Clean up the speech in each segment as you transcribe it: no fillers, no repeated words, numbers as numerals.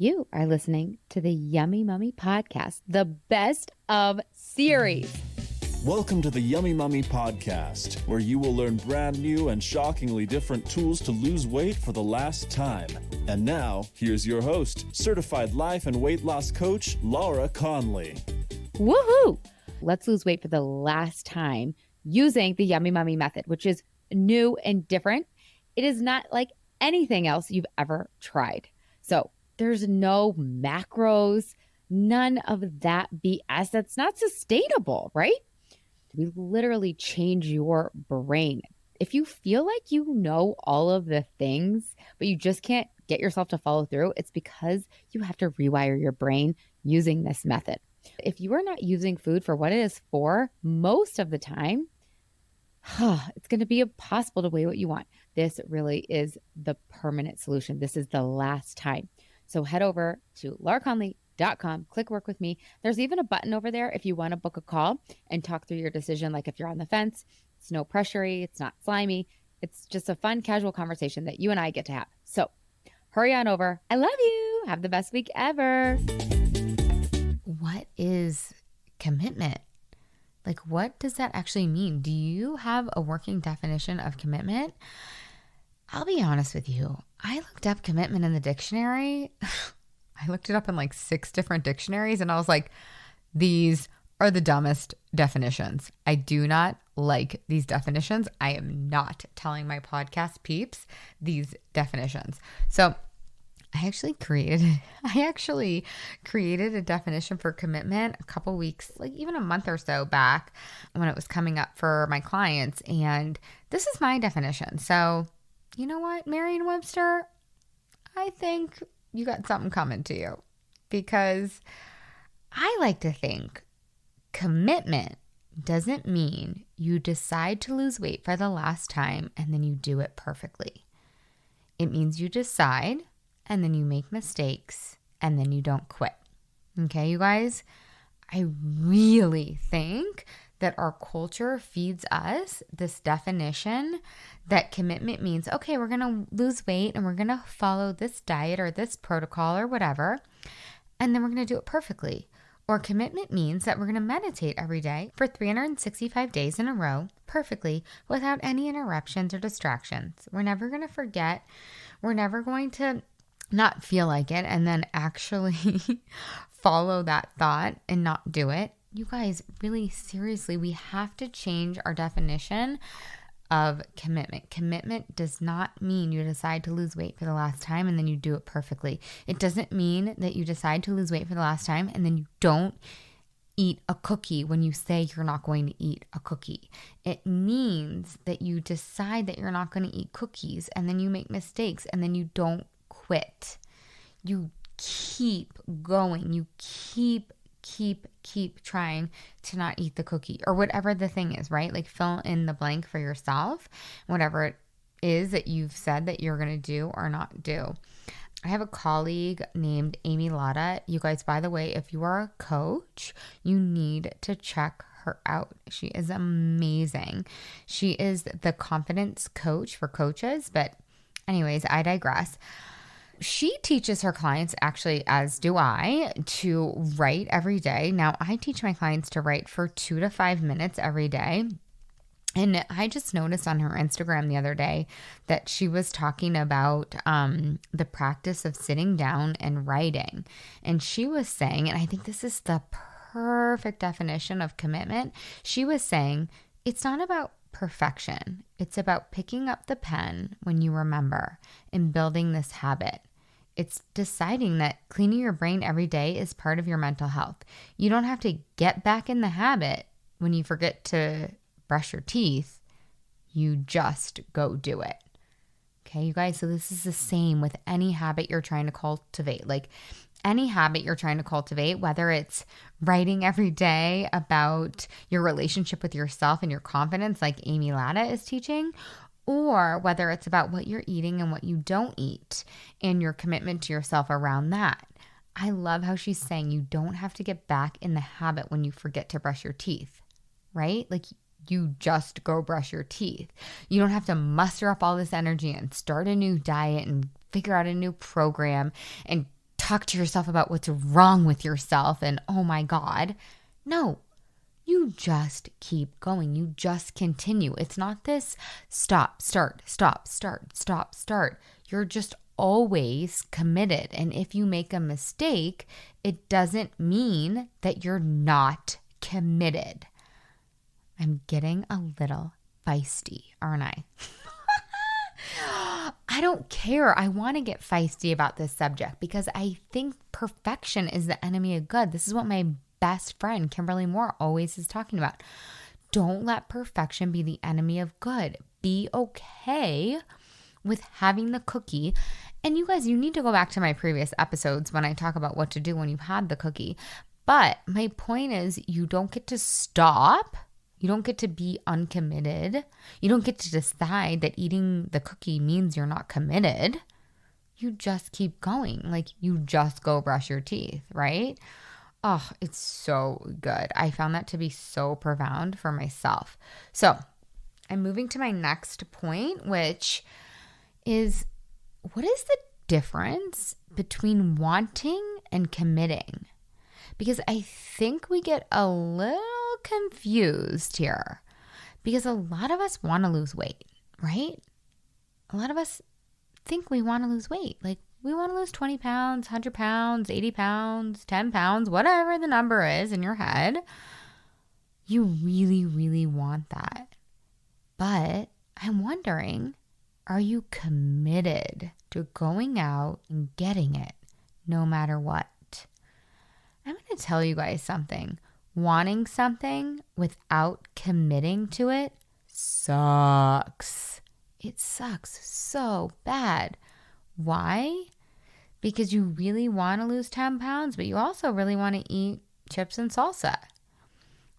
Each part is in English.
You are listening to the Yummy Mummy Podcast, the best of series. Welcome to the Yummy Mummy Podcast, where you will learn brand new and shockingly different tools to lose weight for the last time. And now, here's your host, certified life and weight loss coach, Laura Conley. Woohoo! Let's lose weight for the last time using the Yummy Mummy method, which is new and different. It is not like anything else you've ever tried. So there's no macros, none of that BS. That's not sustainable, right? We literally change your brain. If you feel like you know all of the things, but you just can't get yourself to follow through, it's because you have to rewire your brain using this method. If you are not using food for what it is for, most of the time, it's going to be impossible to weigh what you want. This really is the permanent solution. This is the last time. So head over to lauraconley.com, click work with me. There's even a button over there if you want to book a call and talk through your decision. Like if you're on the fence, it's no pressury, it's not slimy. It's just a fun, casual conversation that you and I get to have. So hurry on over. I love you. Have the best week ever. What is commitment? Like, what does that actually mean? Do you have a working definition of commitment? I'll be honest with you. I looked up commitment in the dictionary. I looked it up in like 6 different dictionaries and I was like, these are the dumbest definitions. I do not like these definitions. I am not telling my podcast peeps these definitions. So I actually created a definition for commitment a couple weeks, like even a month or so back when it was coming up for my clients. And this is my definition. So you know what, Merriam-Webster, I think you got something coming to you, because I like to think commitment doesn't mean you decide to lose weight for the last time and then you do it perfectly. It means you decide and then you make mistakes and then you don't quit. Okay, you guys? I really think that our culture feeds us this definition that commitment means, okay, we're going to lose weight and we're going to follow this diet or this protocol or whatever, and then we're going to do it perfectly. Or commitment means that we're going to meditate every day for 365 days in a row perfectly without any interruptions or distractions. We're never going to forget. We're never going to not feel like it and then actually follow that thought and not do it. You guys, really seriously, we have to change our definition of commitment. Commitment does not mean you decide to lose weight for the last time and then you do it perfectly. It doesn't mean that you decide to lose weight for the last time and then you don't eat a cookie when you say you're not going to eat a cookie. It means that you decide that you're not going to eat cookies and then you make mistakes and then you don't quit. You keep going. You keep trying to not eat the cookie or whatever the thing is, right? Like fill in the blank for yourself, whatever it is that you've said that you're going to do or not do. I have a colleague named Amy Latta. You guys, by the way, if you are a coach, you need to check her out. She is amazing. She is the confidence coach for coaches, but anyways, I digress. She teaches her clients, actually, as do I, to write every day. Now, I teach my clients to write for 2 to 5 minutes every day. And I just noticed on her Instagram the other day that she was talking about the practice of sitting down and writing. And she was saying, and I think this is the perfect definition of commitment, she was saying, it's not about perfection. It's about picking up the pen when you remember and building this habit. It's deciding that cleaning your brain every day is part of your mental health. You don't have to get back in the habit when you forget to brush your teeth. You just go do it. Okay, you guys, so this is the same with any habit you're trying to cultivate. Like any habit you're trying to cultivate, whether it's writing every day about your relationship with yourself and your confidence, like Amy Latta is teaching, or whether it's about what you're eating and what you don't eat and your commitment to yourself around that. I love how she's saying you don't have to get back in the habit when you forget to brush your teeth, right? Like you just go brush your teeth. You don't have to muster up all this energy and start a new diet and figure out a new program and talk to yourself about what's wrong with yourself and, oh my God. No, you just keep going. You just continue. It's not this stop, start, stop, start, stop, start. You're just always committed. And if you make a mistake, it doesn't mean that you're not committed. I'm getting a little feisty, aren't I? I don't care. I want to get feisty about this subject because I think perfection is the enemy of good. This is what my best friend, Kimberly Moore, always is talking about. Don't let perfection be the enemy of good. Be okay with having the cookie. And you guys, you need to go back to my previous episodes when I talk about what to do when you've had the cookie. But my point is, you don't get to stop. You don't get to be uncommitted. You don't get to decide that eating the cookie means you're not committed. You just keep going. Like you just go brush your teeth, right? Oh, it's so good. I found that to be so profound for myself. So I'm moving to my next point, which is, what is the difference between wanting and committing? Because I think we get a little confused here because a lot of us want to lose weight, right? A lot of us think we want to lose weight. Like we want to lose 20 pounds, 100 pounds, 80 pounds, 10 pounds, whatever the number is in your head. You really, really want that. But I'm wondering, are you committed to going out and getting it no matter what? I'm going to tell you guys something. Wanting something without committing to it sucks. It sucks so bad. Why? Because you really want to lose 10 pounds, but you also really want to eat chips and salsa.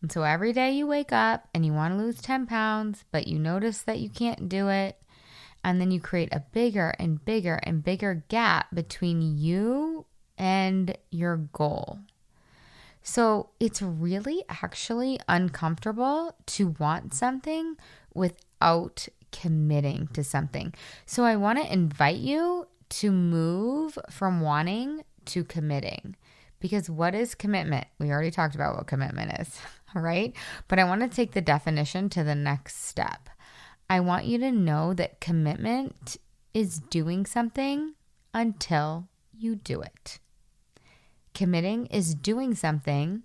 And so every day you wake up and you want to lose 10 pounds, but you notice that you can't do it. And then you create a bigger and bigger and bigger gap between you and your goal. So it's really actually uncomfortable to want something without committing to something. So I want to invite you to move from wanting to committing. Because what is commitment? We already talked about what commitment is, right? But I want to take the definition to the next step. I want you to know that commitment is doing something until you do it. Committing is doing something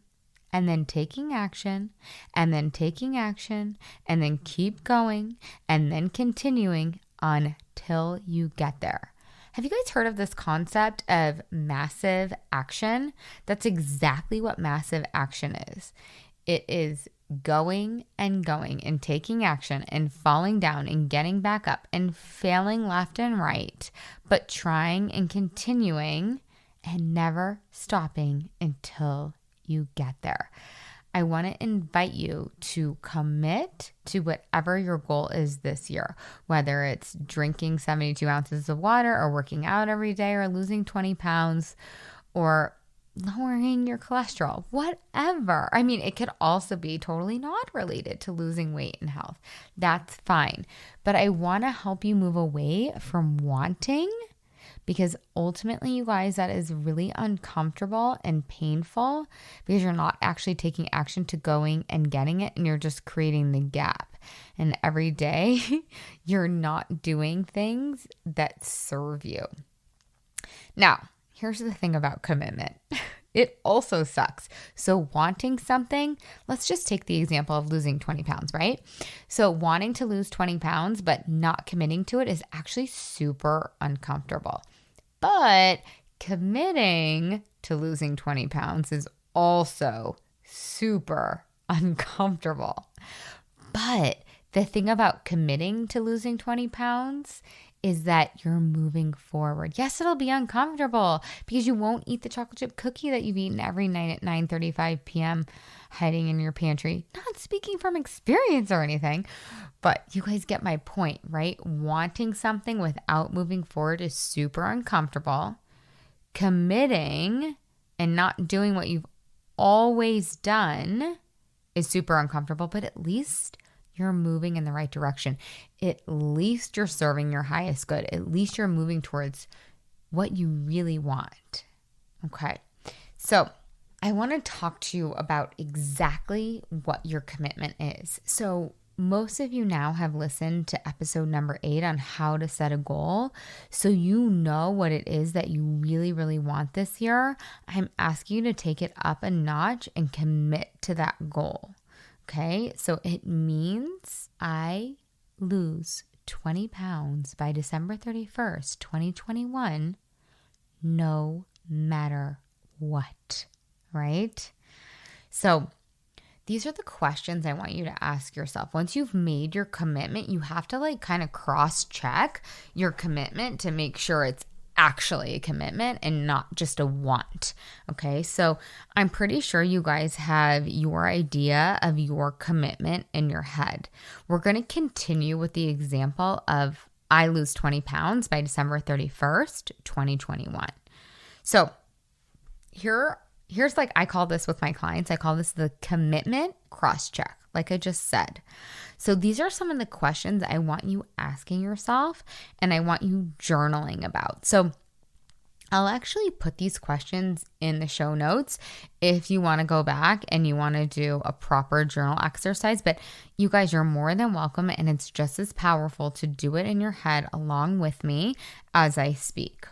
and then taking action and then taking action and then keep going and then continuing until you get there. Have you guys heard of this concept of massive action? That's exactly what massive action is. It is going and taking action and falling down and getting back up and failing left and right, but trying and continuing and never stopping until you get there. I want to invite you to commit to whatever your goal is this year, whether it's drinking 72 ounces of water or working out every day or losing 20 pounds or lowering your cholesterol, whatever. I mean, it could also be totally not related to losing weight and health. That's fine. But I want to help you move away from wanting, because ultimately, you guys, that is really uncomfortable and painful because you're not actually taking action to going and getting it, and you're just creating the gap. And every day, you're not doing things that serve you. Now, here's the thing about commitment. It also sucks. So wanting something, let's just take the example of losing 20 pounds, right? So wanting to lose 20 pounds but not committing to it is actually super uncomfortable. But committing to losing 20 pounds is also super uncomfortable. But the thing about committing to losing 20 pounds is that you're moving forward. Yes, it'll be uncomfortable because you won't eat the chocolate chip cookie that you've eaten every night at 9:35 p.m. hiding in your pantry. Not speaking from experience or anything, but you guys get my point, right? Wanting something without moving forward is super uncomfortable. Committing and not doing what you've always done is super uncomfortable, but at least you're moving in the right direction. At least you're serving your highest good. At least you're moving towards what you really want. Okay. So I want to talk to you about exactly what your commitment is. So most of you now have listened to episode number 8 on how to set a goal. So you know what it is that you really, really want this year. I'm asking you to take it up a notch and commit to that goal. Okay. So it means I lose 20 pounds by December 31st, 2021, no matter what, right? So these are the questions I want you to ask yourself. Once you've made your commitment, you have to kind of cross-check your commitment to make sure it's actually a commitment and not just a want. Okay, so I'm pretty sure you guys have your idea of your commitment in your head. We're going to continue with the example of I lose 20 pounds by December 31st, 2021. So here's I call this with my clients, I call this the commitment cross-check, like I just said. So these are some of the questions I want you asking yourself and I want you journaling about. So I'll actually put these questions in the show notes if you want to go back and you want to do a proper journal exercise. But you guys, you're more than welcome, and it's just as powerful to do it in your head along with me as I speak.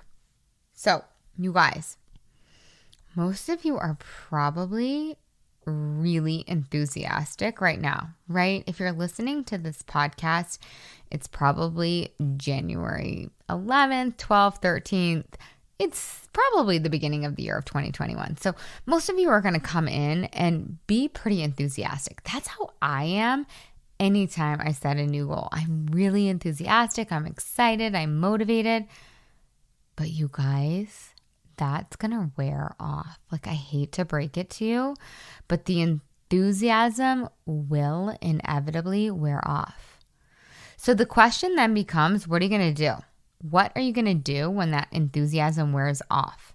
So you guys, most of you are probably really enthusiastic right now, right? If you're listening to this podcast, it's probably January 11th, 12th, 13th. It's probably the beginning of the year of 2021. So most of you are going to come in and be pretty enthusiastic. That's how I am anytime I set a new goal. I'm really enthusiastic. I'm excited. I'm motivated. But you guys, that's going to wear off. I hate to break it to you, but the enthusiasm will inevitably wear off. So the question then becomes, what are you going to do? What are you going to do when that enthusiasm wears off?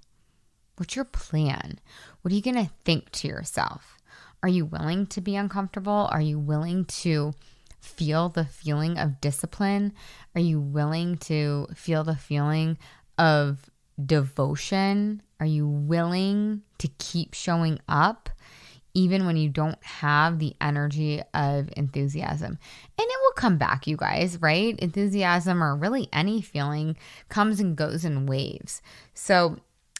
What's your plan? What are you going to think to yourself? Are you willing to be uncomfortable? Are you willing to feel the feeling of discipline? Are you willing to feel the feeling of devotion? Are you willing to keep showing up even when you don't have the energy of enthusiasm? And it will come back, you guys, right? Enthusiasm, or really any feeling, comes and goes in waves. So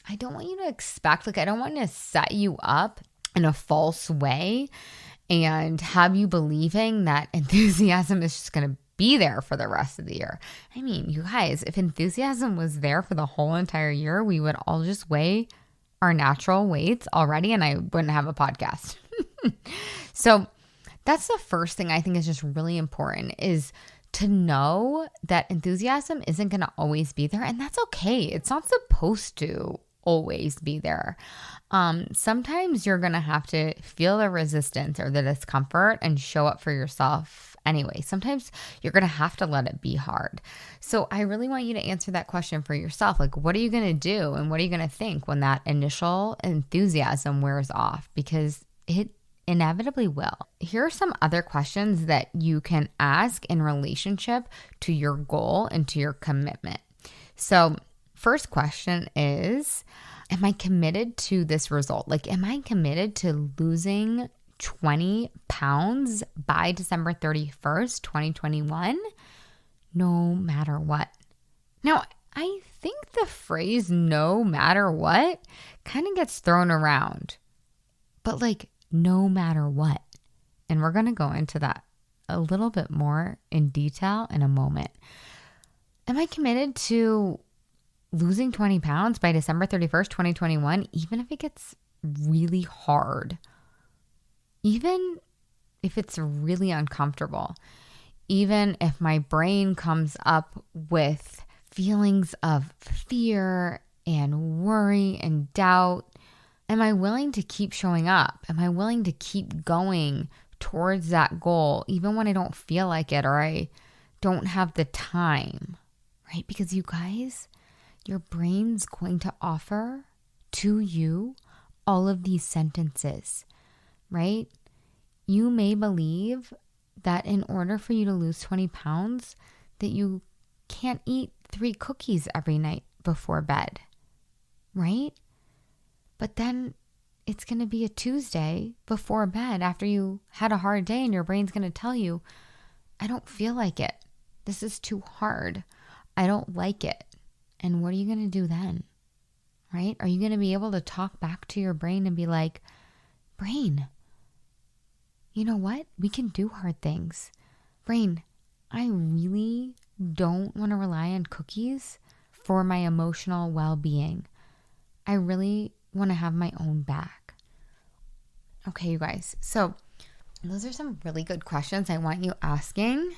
I don't want you to expect, I don't want to set you up in a false way and have you believing that enthusiasm is just going to be there for the rest of the year. I mean, you guys, if enthusiasm was there for the whole entire year, we would all just weigh our natural weights already and I wouldn't have a podcast. So that's the first thing I think is just really important, is to know that enthusiasm isn't going to always be there, and that's okay. It's not supposed to always be there. Sometimes you're going to have to feel the resistance or the discomfort and show up for yourself anyway. Sometimes you're going to have to let it be hard. So I really want you to answer that question for yourself. What are you going to do and what are you going to think when that initial enthusiasm wears off? Because it inevitably will. Here are some other questions that you can ask in relationship to your goal and to your commitment. So first question is, am I committed to this result? Am I committed to losing 20 pounds by December 31st, 2021, no matter what? Now, I think the phrase no matter what kind of gets thrown around, but no matter what. And we're going to go into that a little bit more in detail in a moment. Am I committed to losing 20 pounds by December 31st, 2021, even if it gets really hard? Even if it's really uncomfortable, even if my brain comes up with feelings of fear and worry and doubt, am I willing to keep showing up? Am I willing to keep going towards that goal, even when I don't feel like it or I don't have the time, right? Because you guys, your brain's going to offer to you all of these sentences, right? You may believe that in order for you to lose 20 pounds, that you can't eat 3 cookies every night before bed, right? But then it's going to be a Tuesday before bed after you had a hard day, and your brain's going to tell you, I don't feel like it. This is too hard. I don't like it. And what are you going to do then? Right? Are you going to be able to talk back to your brain and be like, brain, you know what? We can do hard things. Brain, I really don't want to rely on cookies for my emotional well-being. I really want to have my own back. Okay, you guys. So those are some really good questions I want you asking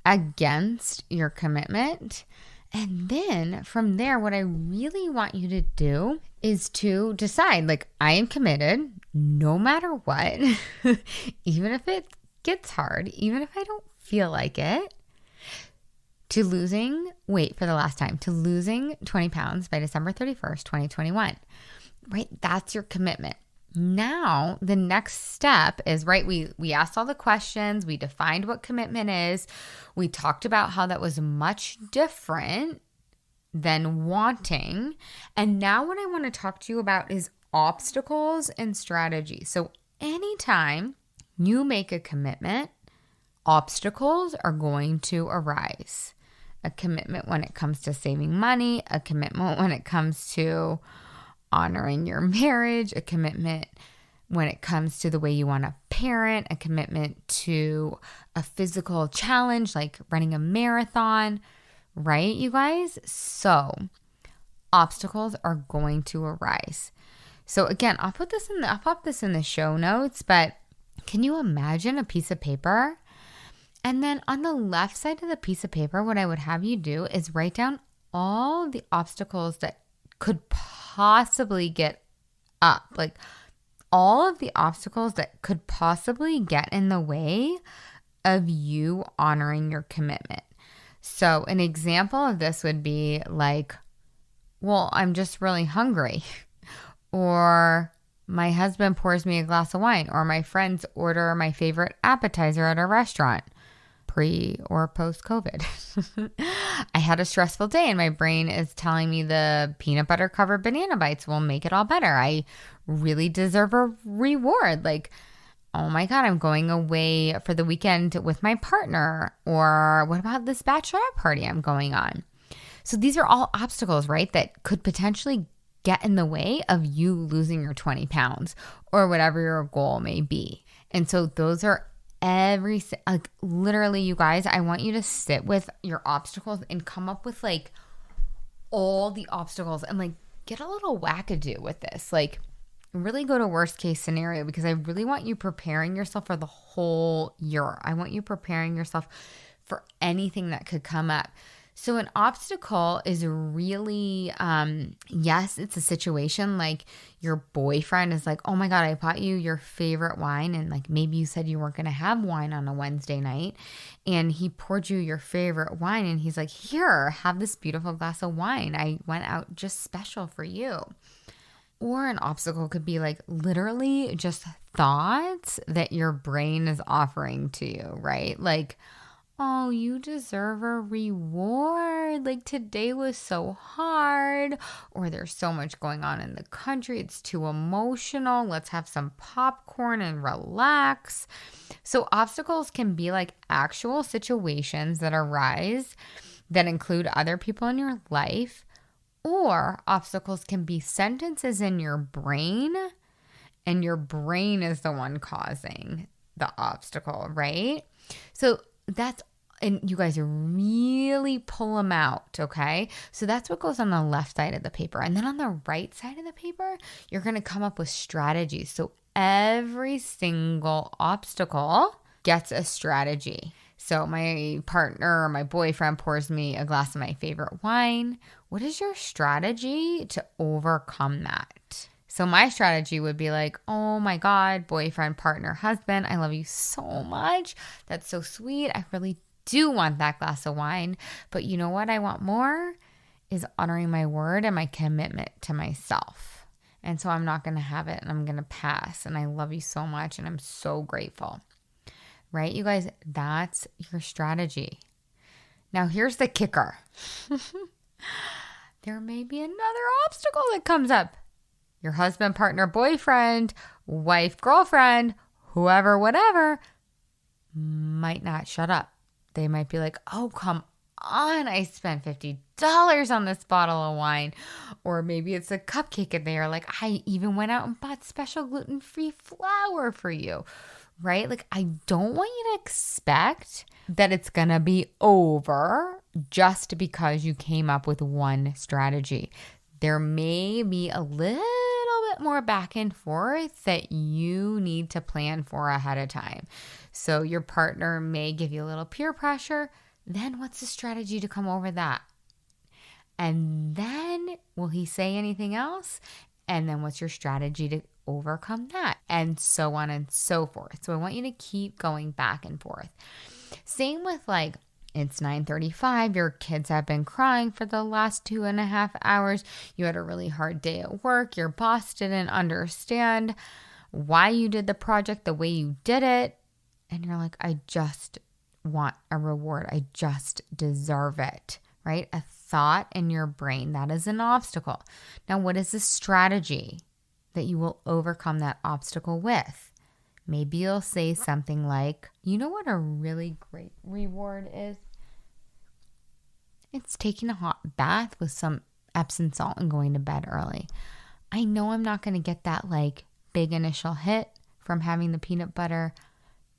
against your commitment. And then from there, what I really want you to do is to decide, like, I am committed no matter what, even if it gets hard, even if I don't feel like it, to losing weight for the last time, to losing 20 pounds by December 31st, 2021, right? That's your commitment. Now, the next step is, right, we asked all the questions, we defined what commitment is, we talked about how that was much different than wanting, and now what I want to talk to you about is obstacles and strategies. So anytime you make a commitment, obstacles are going to arise. A commitment when it comes to saving money, a commitment when it comes to honoring your marriage, a commitment when it comes to the way you want to parent, a commitment to a physical challenge like running a marathon, right, you guys? So obstacles are going to arise. So again, I'll pop this in the show notes, but can you imagine a piece of paper? And then on the left side of the piece of paper, what I would have you do is write down all the obstacles that could possibly get up, like all of the obstacles that could possibly get in the way of you honoring your commitment. So an example of this would be like, well, I'm just really hungry, or my husband pours me a glass of wine, or my friends order my favorite appetizer at a restaurant. Pre or post COVID. I had a stressful day and my brain is telling me the peanut butter covered banana bites will make it all better. I really deserve a reward. Like, oh my God, I'm going away for the weekend with my partner. Or what about this bachelorette party I'm going on? So these are all obstacles, right, that could potentially get in the way of you losing your 20 pounds or whatever your goal may be. And so those are literally, you guys, I want you to sit with your obstacles and come up with like all the obstacles and like get a little wackadoo with this. Like really go to worst case scenario, because I really want you preparing yourself for the whole year. I want you preparing yourself for anything that could come up. So an obstacle is really, yes, it's a situation like your boyfriend is like, oh my God, I bought you your favorite wine. And like maybe you said you weren't going to have wine on a Wednesday night. And he poured you your favorite wine. And he's like, here, have this beautiful glass of wine. I went out just special for you. Or an obstacle could be like literally just thoughts that your brain is offering to you, right? Like, oh, you deserve a reward. Like today was so hard, or there's so much going on in the country. It's too emotional. Let's have some popcorn and relax. So obstacles can be like actual situations that arise that include other people in your life, or obstacles can be sentences in your brain, and your brain is the one causing the obstacle, right? So that's, and you guys really pull them out, okay? So that's what goes on the left side of the paper. And then on the right side of the paper, you're going to come up with strategies. So every single obstacle gets a strategy. So my partner or my boyfriend pours me a glass of my favorite wine. What is your strategy to overcome that? So my strategy would be like, oh my God, boyfriend, partner, husband, I love you so much. That's so sweet. I really do want that glass of wine. But you know what I want more is honoring my word and my commitment to myself. And so I'm not going to have it, and I'm going to pass. And I love you so much, and I'm so grateful. Right, you guys? That's your strategy. Now, here's the kicker. There may be another obstacle that comes up. your husband, partner, boyfriend, wife, girlfriend, whoever, whatever, might not shut up. They might be like, oh, come on, I spent $50 on this bottle of wine. Or maybe it's a cupcake and they are like, I even went out and bought special gluten-free flour for you, right? Like, I don't want you to expect that it's going to be over just because you came up with one strategy. There may be a little bit more back and forth that you need to plan for ahead of time. So your partner may give you a little peer pressure. Then what's the strategy to come over that? And then will he say anything else? And then what's your strategy to overcome that? And so on and so forth. So I want you to keep going back and forth. Same with like, it's 9:35, your kids have been crying for the last 2.5 hours. You had a really hard day at work. Your boss didn't understand why you did the project the way you did it. And you're like, I just want a reward. I just deserve it, right? A thought in your brain, that is an obstacle. Now, what is the strategy that you will overcome that obstacle with? Maybe you'll say something like, you know what a really great reward is? It's taking a hot bath with some Epsom salt and going to bed early. I know I'm not going to get that like big initial hit from having the peanut butter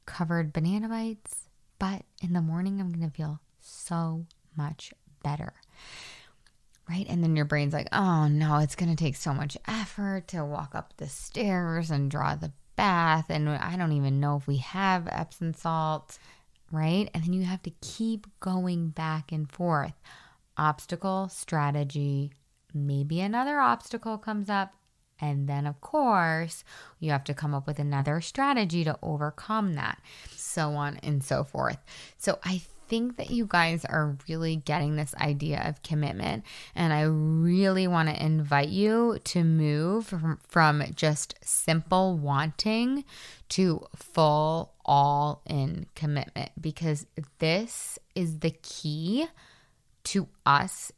covered banana bites, but in the morning I'm going to feel so much better, right? And then your brain's like, oh no, it's going to take so much effort to walk up the stairs and draw the bath, and I don't even know if we have Epsom salt, right? And then you have to keep going back and forth. Obstacle, strategy, maybe another obstacle comes up, and then of course you have to come up with another strategy to overcome that, so on and so forth. So I think that you guys are really getting this idea of commitment, and I really want to invite you to move from just simple wanting to full all-in commitment, because this is the key to us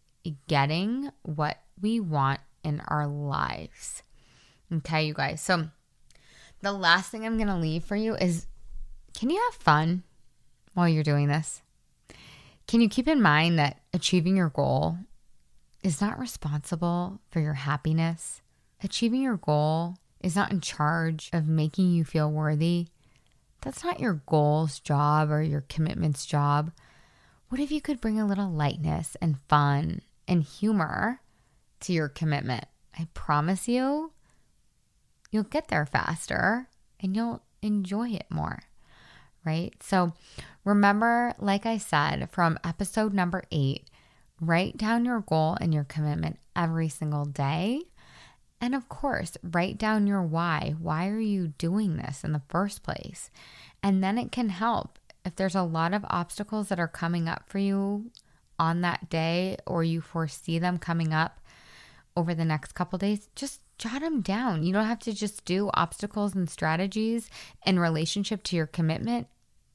getting what we want in our lives. Okay, you guys. So the last thing I'm going to leave for you is, can you have fun while you're doing this? Can you keep in mind that achieving your goal is not responsible for your happiness? Achieving your goal is not in charge of making you feel worthy. That's not your goal's job or your commitment's job. What if you could bring a little lightness and fun and humor to your commitment? I promise you, you'll get there faster and you'll enjoy it more, right? So remember, like I said, from episode number 8, write down your goal and your commitment every single day. And of course, write down your why. Why are you doing this in the first place? And then it can help if there's a lot of obstacles that are coming up for you on that day, or you foresee them coming up over the next couple days, just jot them down. You don't have to just do obstacles and strategies in relationship to your commitment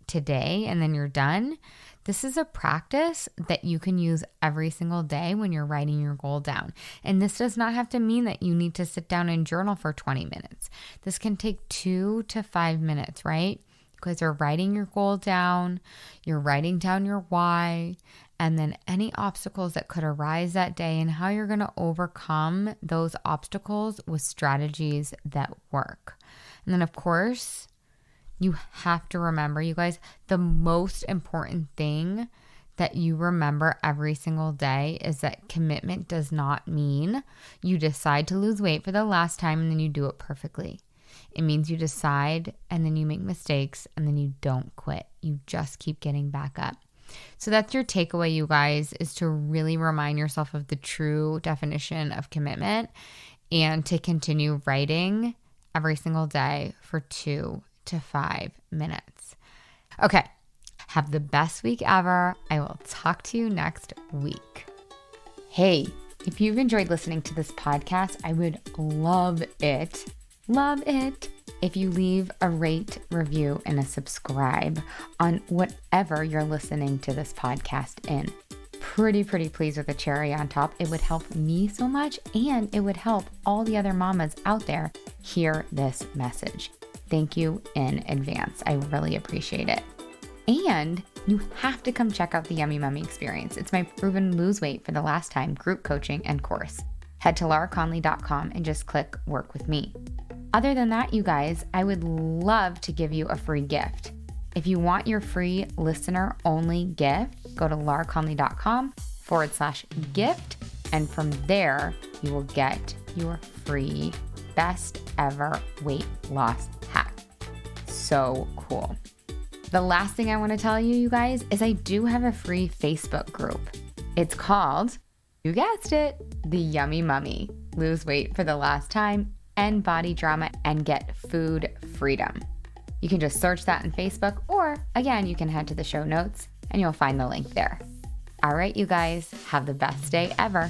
today and then you're done. This is a practice that you can use every single day when you're writing your goal down. And this does not have to mean that you need to sit down and journal for 20 minutes. This can take 2 to 5 minutes, right? Because you're writing your goal down, you're writing down your why, and then any obstacles that could arise that day and how you're going to overcome those obstacles with strategies that work. And then, of course, you have to remember, you guys, the most important thing that you remember every single day is that commitment does not mean you decide to lose weight for the last time and then you do it perfectly. It means you decide and then you make mistakes and then you don't quit. You just keep getting back up. So that's your takeaway, you guys, is to really remind yourself of the true definition of commitment and to continue writing every single day for 2 to 5 minutes. Okay. Have the best week ever. I will talk to you next week. Hey, if you've enjoyed listening to this podcast, I would love it if you leave a rate, review, and a subscribe on whatever you're listening to this podcast in. pretty pleased with the cherry on top. It would help me so much, and it would help all the other mamas out there hear this message. Thank you in advance. I really appreciate it. And you have to come check out the Yummy Mummy experience. It's my proven lose weight for the last time group coaching and course. Head to lauraconley.com and just click work with me. Other than that, you guys, I would love to give you a free gift. If you want your free listener only gift, go to lauraconley.com/gift. And from there, you will get your free best ever weight loss hack. So cool. The last thing I want to tell you, you guys, is I do have a free Facebook group. It's called, you guessed it, The Yummy Mummy. Lose weight for the last time, end body drama, and get food freedom. You can just search that on Facebook, or again, you can head to the show notes and you'll find the link there. All right, you guys, have the best day ever.